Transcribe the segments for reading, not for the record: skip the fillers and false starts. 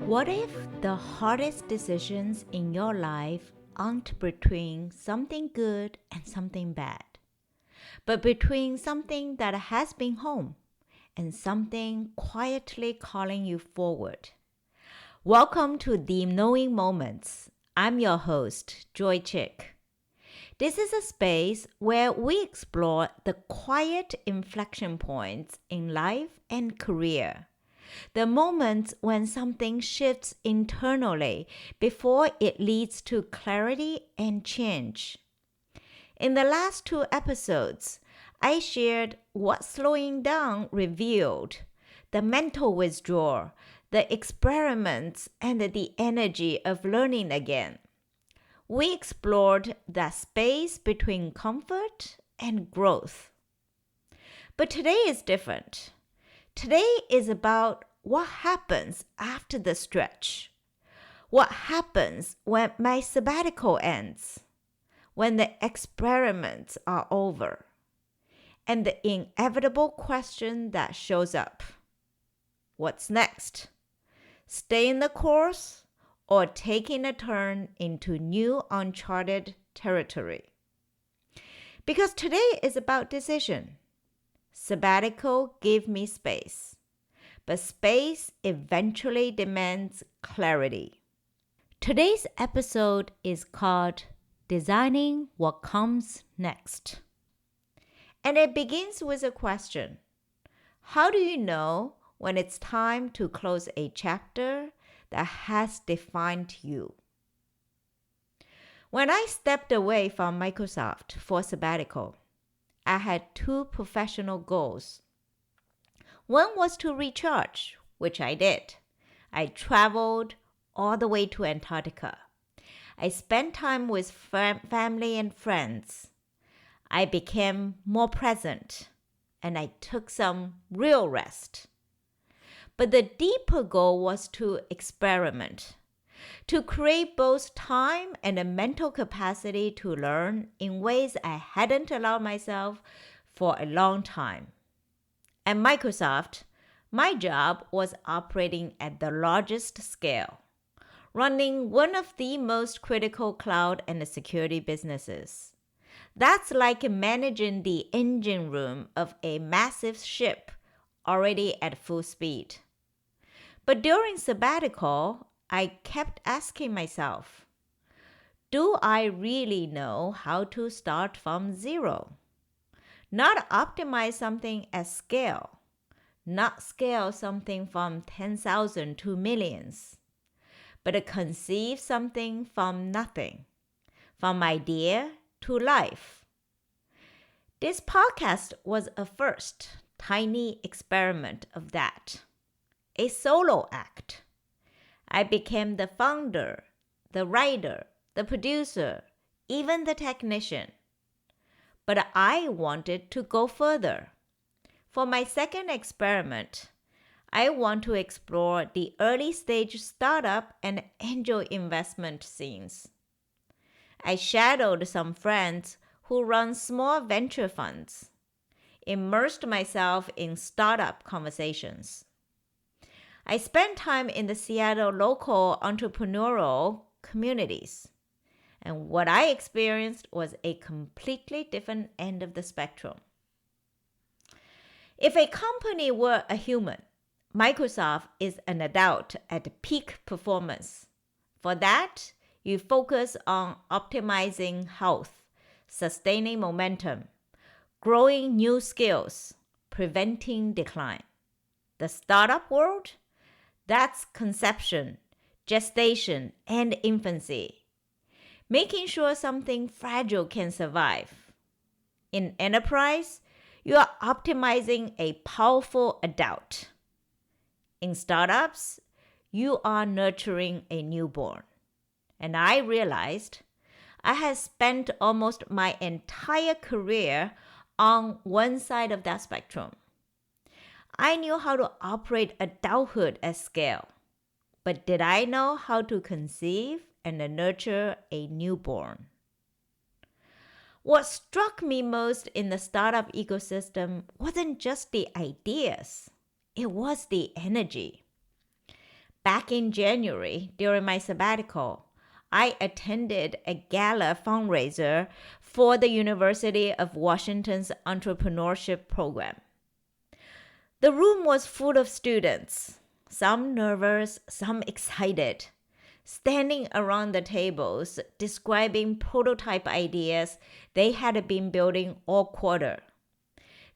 What if the hardest decisions in your life aren't between something good and something bad, but between something that has been home and something quietly calling you forward? Welcome to The Knowing Moments. I'm your host, Chik. This is a space where we explore the quiet inflection points in life and career. The moments when something shifts internally before it leads to clarity and change. In the last two episodes, I shared what slowing down revealed, the mental withdrawal, the experiments, and the energy of learning again. We explored the space between comfort and growth. But today is different. Today is about what happens after the stretch. What happens when my sabbatical ends, when the experiments are over, and the inevitable question that shows up. What's next? Staying the course or taking a turn into new uncharted territory? Because today is about decision. Sabbatical gave me space, but space eventually demands clarity. Today's episode is called Designing What Comes Next. And it begins with a question. How do you know when it's time to close a chapter that has defined you? When I stepped away from Microsoft for sabbatical, I had two professional goals. One was to recharge, which I did. I traveled all the way to Antarctica. I spent time with family and friends. I became more present, and I took some real rest. But the deeper goal was to experiment, to create both time and a mental capacity to learn in ways I hadn't allowed myself for a long time. At Microsoft, my job was operating at the largest scale, running one of the most critical cloud and security businesses. That's like managing the engine room of a massive ship already at full speed. But during sabbatical, I kept asking myself, do I really know how to start from zero? Not optimize something at scale, not scale something from 10,000 to millions, but conceive something from nothing, from idea to life. This podcast was a first tiny experiment of that, a solo act. I became the founder, the writer, the producer, even the technician. But I wanted to go further. For my second experiment, I want to explore the early stage startup and angel investment scenes. I shadowed some friends who run small venture funds, immersed myself in startup conversations. I spent time in the Seattle local entrepreneurial communities, and what I experienced was a completely different end of the spectrum. If a company were a human, Microsoft is an adult at peak performance. For that, you focus on optimizing health, sustaining momentum, growing new skills, preventing decline. The startup world? That's conception, gestation, and infancy. Making sure something fragile can survive. In enterprise, you are optimizing a powerful adult. In startups, you are nurturing a newborn. And I realized I had spent almost my entire career on one side of that spectrum. I knew how to operate adulthood at scale, but did I know how to conceive and nurture a newborn? What struck me most in the startup ecosystem wasn't just the ideas, it was the energy. Back in January, during my sabbatical, I attended a gala fundraiser for the University of Washington's entrepreneurship program. The room was full of students, some nervous, some excited, standing around the tables describing prototype ideas they had been building all quarter.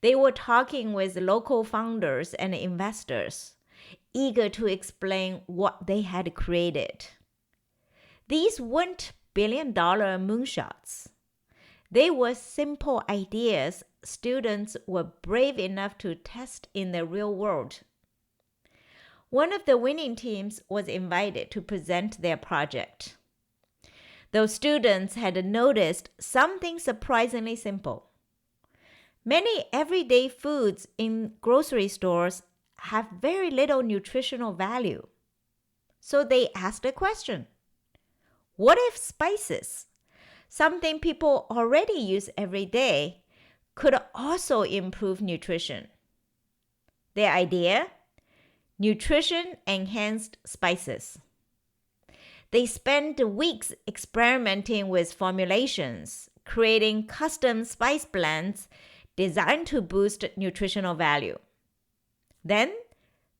They were talking with local founders and investors, eager to explain what they had created. These weren't billion-dollar moonshots. They were simple ideas students were brave enough to test in the real world. One of the winning teams was invited to present their project. Those students had noticed something surprisingly simple. Many everyday foods in grocery stores have very little nutritional value. So they asked a question. What if spices, something people already use every day, could also improve nutrition? Their idea? Nutrition-enhanced spices. They spent weeks experimenting with formulations, creating custom spice blends designed to boost nutritional value. Then,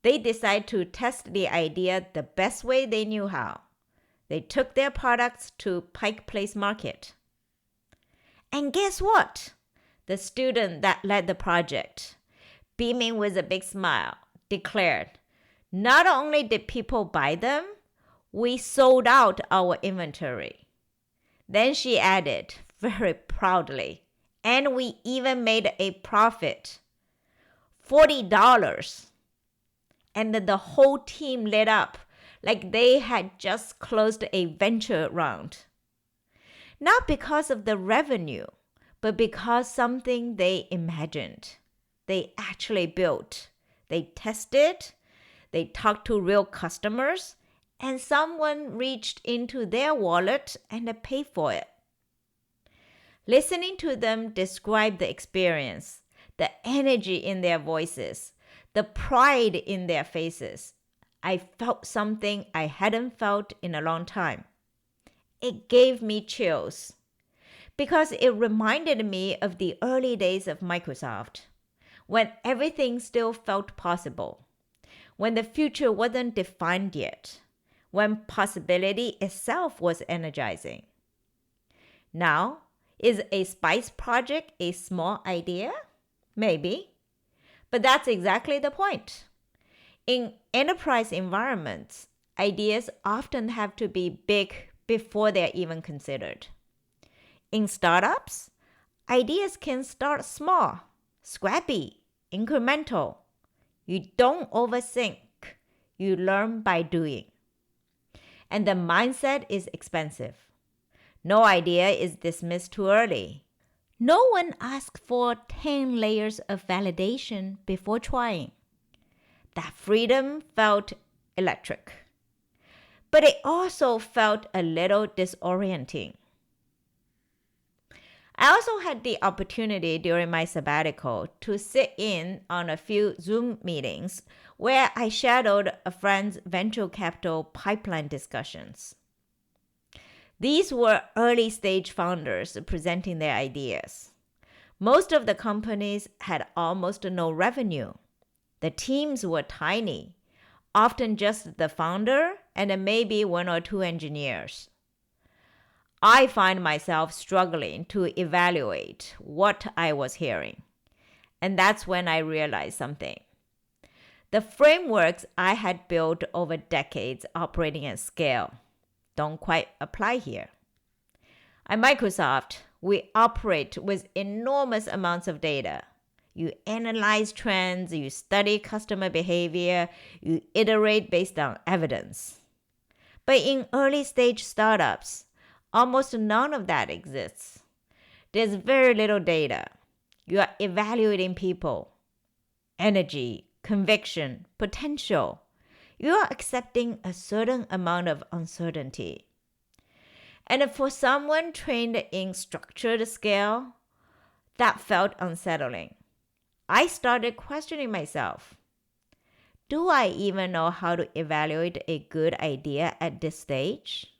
they decided to test the idea the best way they knew how. They took their products to Pike Place Market. And guess what? The student that led the project, beaming with a big smile, declared, "Not only did people buy them, we sold out our inventory." Then she added, very proudly, "And we even made a profit. $40. And the whole team lit up like they had just closed a venture round. Not because of the revenue, but because something they imagined, they actually built. They tested, they talked to real customers, and someone reached into their wallet and paid for it. Listening to them describe the experience, the energy in their voices, the pride in their faces, I felt something I hadn't felt in a long time. It gave me chills because it reminded me of the early days of Microsoft, when everything still felt possible, when the future wasn't defined yet, when possibility itself was energizing. Now, is a spice project a small idea? Maybe. But that's exactly the point. In enterprise environments, ideas often have to be big before they're even considered. In startups, ideas can start small, scrappy, incremental. You don't overthink. You learn by doing. And the mindset is expensive. No idea is dismissed too early. No one asks for 10 layers of validation before trying. That freedom felt electric. But it also felt a little disorienting. I also had the opportunity during my sabbatical to sit in on a few Zoom meetings where I shadowed a friend's venture capital pipeline discussions. These were early-stage founders presenting their ideas. Most of the companies had almost no revenue. The teams were tiny, often just the founder and maybe one or two engineers. I find myself struggling to evaluate what I was hearing. And that's when I realized something. The frameworks I had built over decades operating at scale don't quite apply here. At Microsoft, we operate with enormous amounts of data. You analyze trends, you study customer behavior, you iterate based on evidence. But in early stage startups, almost none of that exists. There's very little data. You are evaluating people, energy, conviction, potential. You are accepting a certain amount of uncertainty. And for someone trained in structured scale, that felt unsettling. I started questioning myself. do I even know how to evaluate a good idea at this stage?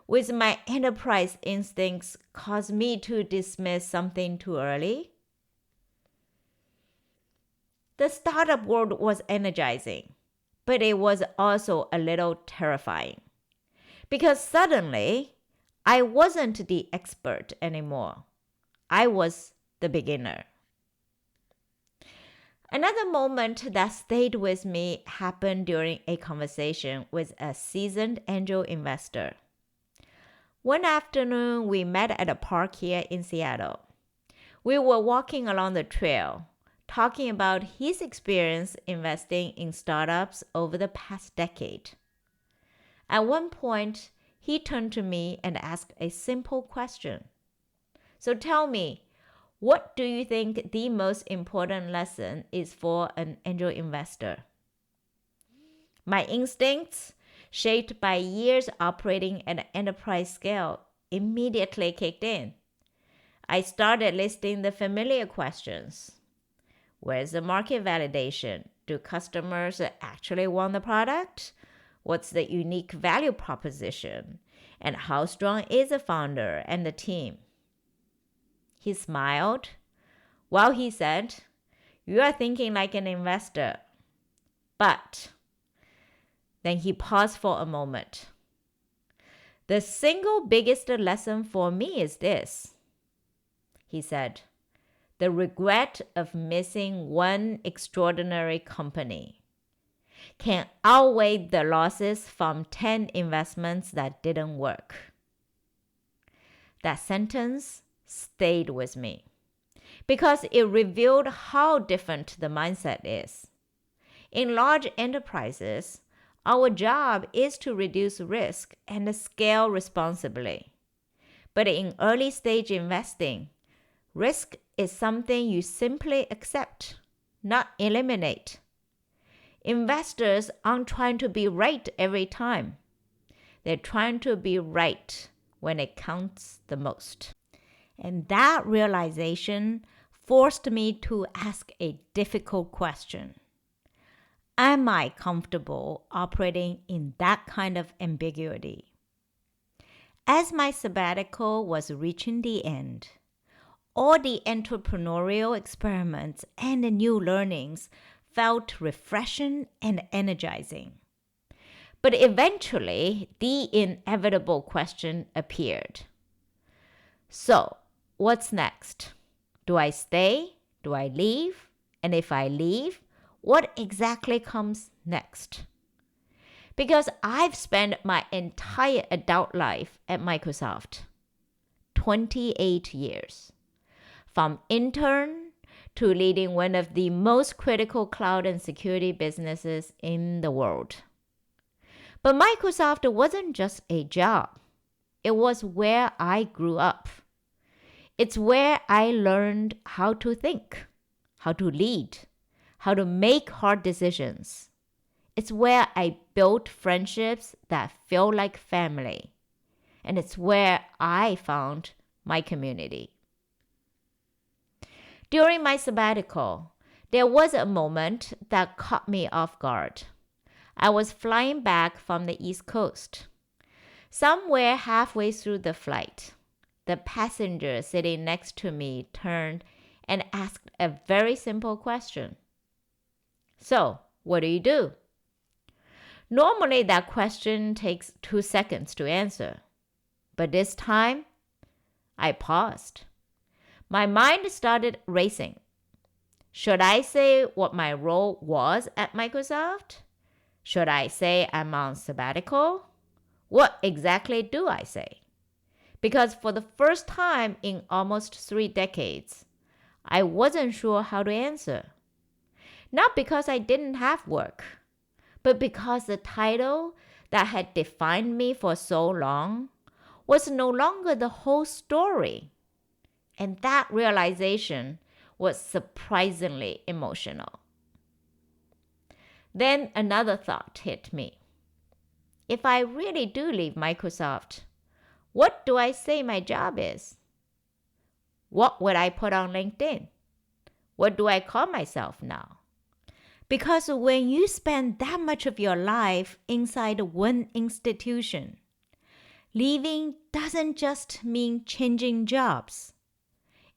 Will my enterprise instincts cause me to dismiss something too early? The startup world was energizing, but it was also a little terrifying. Because suddenly, I wasn't the expert anymore. I was the beginner. Another moment that stayed with me happened during a conversation with a seasoned angel investor. One afternoon, we met at a park here in Seattle. We were walking along the trail, talking about his experience investing in startups over the past decade. At one point, he turned to me and asked a simple question. So tell me, what do you think the most important lesson is for an angel investor? My instincts, shaped by years operating at an enterprise scale, immediately kicked in. I started listing the familiar questions. Where's the market validation? Do customers actually want the product? What's the unique value proposition? And how strong is the founder and the team? He smiled while he said, "You are thinking like an investor." But then he paused for a moment. "The single biggest lesson for me is this," he said. "The regret of missing one extraordinary company can outweigh the losses from 10 investments that didn't work." That sentence stayed with me because it revealed how different the mindset is. In large enterprises, our job is to reduce risk and scale responsibly. But in early stage investing, risk is something you simply accept, not eliminate. Investors aren't trying to be right every time. They're trying to be right when it counts the most. And that realization forced me to ask a difficult question. Am I comfortable operating in that kind of ambiguity? As my sabbatical was reaching the end, all the entrepreneurial experiments and the new learnings felt refreshing and energizing. But eventually, the inevitable question appeared. So, what's next? Do I stay? Do I leave? And if I leave, what exactly comes next? Because I've spent my entire adult life at Microsoft, 28 years. From intern to leading one of the most critical cloud and security businesses in the world. But Microsoft wasn't just a job. It was where I grew up. It's where I learned how to think, how to lead, how to make hard decisions. It's where I built friendships that feel like family. And it's where I found my community. During my sabbatical, there was a moment that caught me off guard. I was flying back from the East Coast. Somewhere halfway through the flight, the passenger sitting next to me turned and asked a very simple question. "So, what do you do?" Normally, that question takes 2 seconds to answer. But this time, I paused. My mind started racing. Should I say what my role was at Microsoft? Should I say I'm on sabbatical? What exactly do I say? Because for the first time in almost 3 decades, I wasn't sure how to answer. Not because I didn't have work, but because the title that had defined me for so long was no longer the whole story. And that realization was surprisingly emotional. Then another thought hit me. If I really do leave Microsoft, what do I say my job is? What would I put on LinkedIn? What do I call myself now? Because when you spend that much of your life inside one institution, leaving doesn't just mean changing jobs.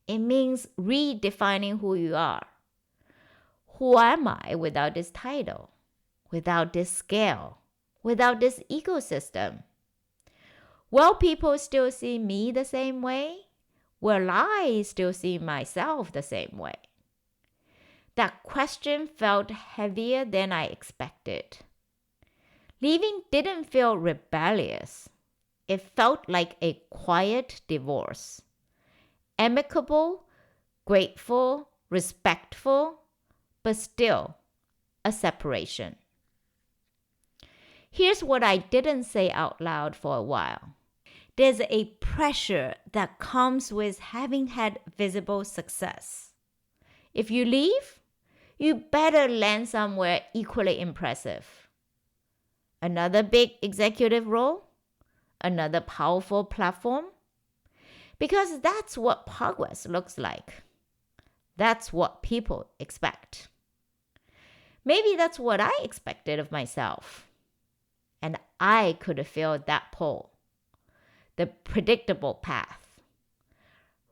It means redefining who you are. Who am I without this title, without this scale, without this ecosystem? Will people still see me the same way? Will I still see myself the same way? That question felt heavier than I expected. Leaving didn't feel rebellious. It felt like a quiet divorce. Amicable, grateful, respectful, but still a separation. Here's what I didn't say out loud for a while. There's a pressure that comes with having had visible success. If you leave, you better land somewhere equally impressive. Another big executive role? Another powerful platform? Because that's what progress looks like. That's what people expect. Maybe that's what I expected of myself. And I could feel that pull. The predictable path.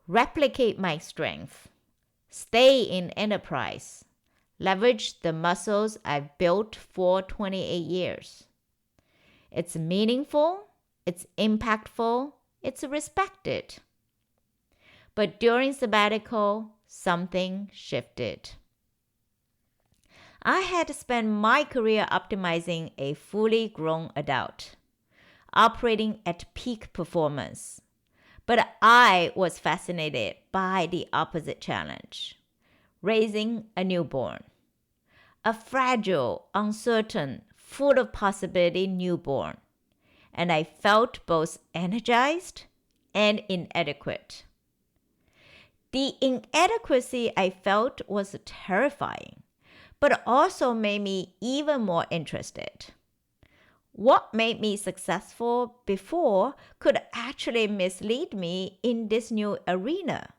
Replicate my strength. Stay in enterprise. Leverage the muscles I've built for 28 years. It's meaningful, it's impactful, it's respected. But during sabbatical, something shifted. I had spent my career optimizing a fully grown adult, operating at peak performance. But I was fascinated by the opposite challenge. Raising a newborn. A fragile, uncertain, full of possibility newborn. And I felt both energized and inadequate. The inadequacy I felt was terrifying, but also made me even more interested. What made me successful before could actually mislead me in this new arena.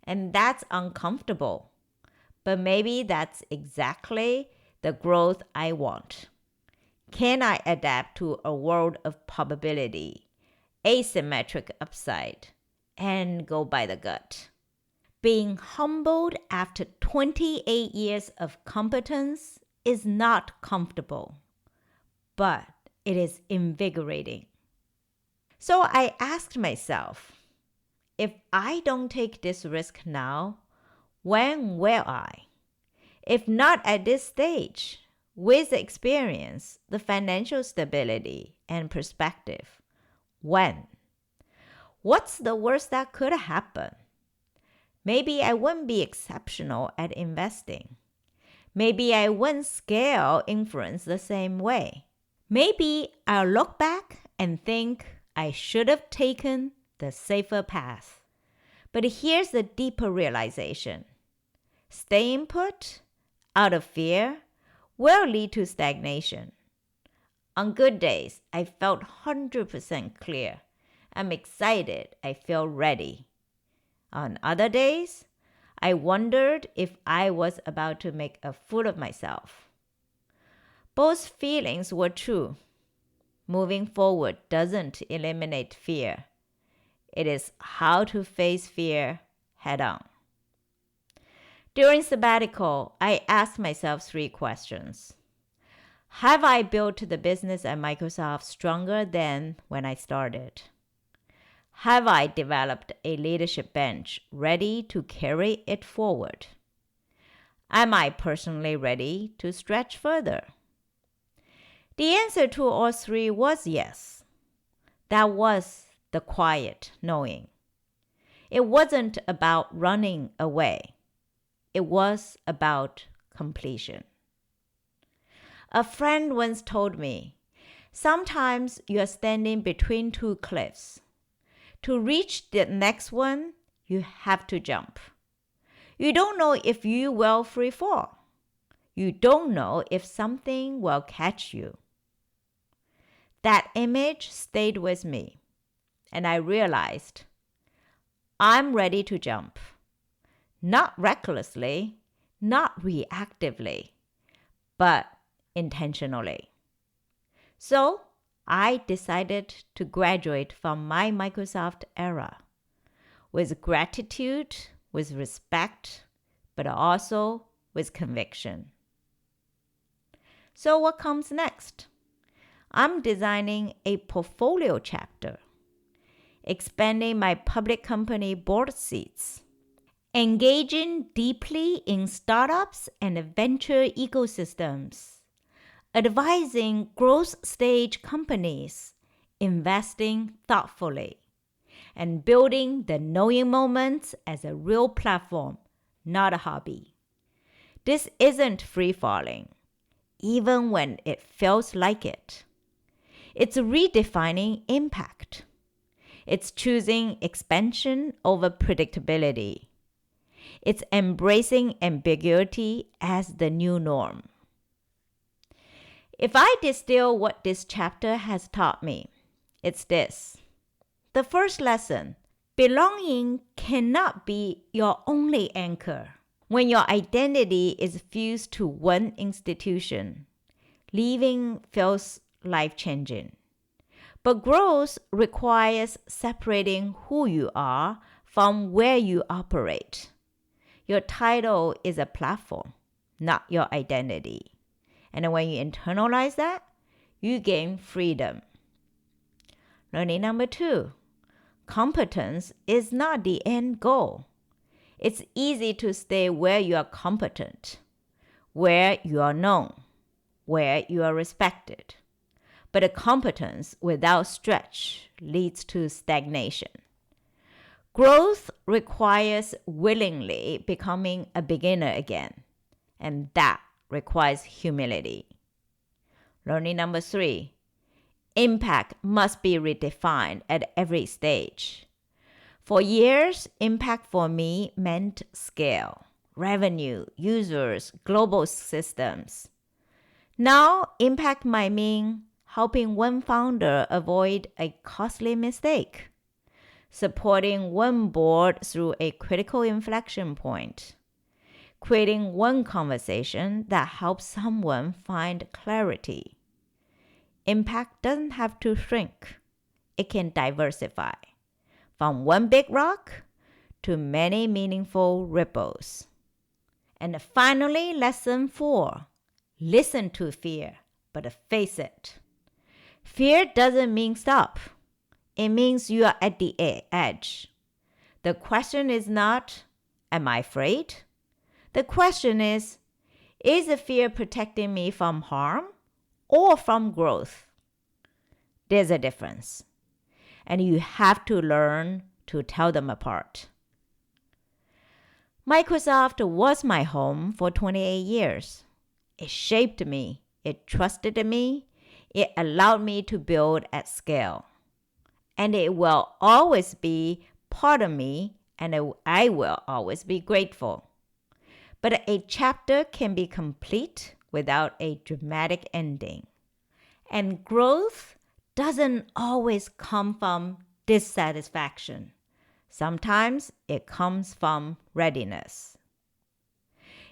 And that's uncomfortable. But maybe that's exactly the growth I want. Can I adapt to a world of probability, asymmetric upside, and go by the gut? Being humbled after 28 years of competence is not comfortable, but it is invigorating. So I asked myself, if I don't take this risk now, when will I? If not at this stage, with the experience, the financial stability, and perspective, when? What's the worst that could happen? Maybe I wouldn't be exceptional at investing. Maybe I wouldn't scale influence the same way. Maybe I'll look back and think I should have taken the safer path. But here's the deeper realization. Staying put, out of fear, will lead to stagnation. On good days, I felt 100% clear. I'm excited. I feel ready. On other days, I wondered if I was about to make a fool of myself. Both feelings were true. Moving forward doesn't eliminate fear. It is how to face fear head on. During sabbatical, I asked myself 3 questions. Have I built the business at Microsoft stronger than when I started? Have I developed a leadership bench ready to carry it forward? Am I personally ready to stretch further? The answer to all 3 was yes. That was the quiet knowing. It wasn't about running away. It was about completion. A friend once told me, sometimes you're standing between 2 cliffs. To reach the next one, you have to jump. You don't know if you will free fall. You don't know if something will catch you. That image stayed with me, and I realized I'm ready to jump. Not recklessly, not reactively, but intentionally. So I decided to graduate from my Microsoft era with gratitude, with respect, but also with conviction. So what comes next? I'm designing a portfolio chapter, expanding my public company board seats, engaging deeply in startups and venture ecosystems, advising growth stage companies, investing thoughtfully, and building the knowing moments as a real platform, not a hobby. This isn't free falling, even when it feels like it. It's redefining impact. It's choosing expansion over predictability. It's embracing ambiguity as the new norm. If I distill what this chapter has taught me, it's this. The first lesson, belonging cannot be your only anchor. When your identity is fused to one institution, leaving feels life-changing. But growth requires separating who you are from where you operate. Your title is a platform, not your identity. And when you internalize that, you gain freedom. Learning number 2, competence is not the end goal. It's easy to stay where you are competent, where you are known, where you are respected. But a competence without stretch leads to stagnation. Growth requires willingly becoming a beginner again, and that requires humility. Learning number 3, impact must be redefined at every stage. For years, impact for me meant scale, revenue, users, global systems. Now, impact might mean helping one founder avoid a costly mistake, supporting one board through a critical inflection point, creating one conversation that helps someone find clarity. Impact doesn't have to shrink. It can diversify from one big rock to many meaningful ripples. And finally, lesson 4, listen to fear, but face it. Fear doesn't mean stop. It means you are at the edge. The question is not, am I afraid? The question is the fear protecting me from harm or from growth? There's a difference. And you have to learn to tell them apart. Microsoft was my home for 28 years. It shaped me. It trusted me. It allowed me to build at scale. And it will always be part of me, and I will always be grateful. But a chapter can be complete without a dramatic ending. And growth doesn't always come from dissatisfaction. Sometimes it comes from readiness.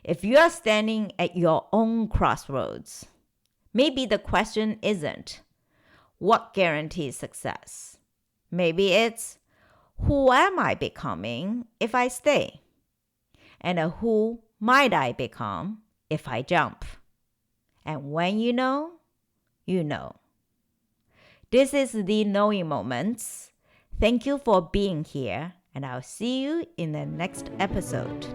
If you are standing at your own crossroads, maybe the question isn't, what guarantees success? Maybe it's, who am I becoming if I stay? And who might I become if I jump? And when you know, you know. This is the Knowing Moments. Thank you for being here, and I'll see you in the next episode.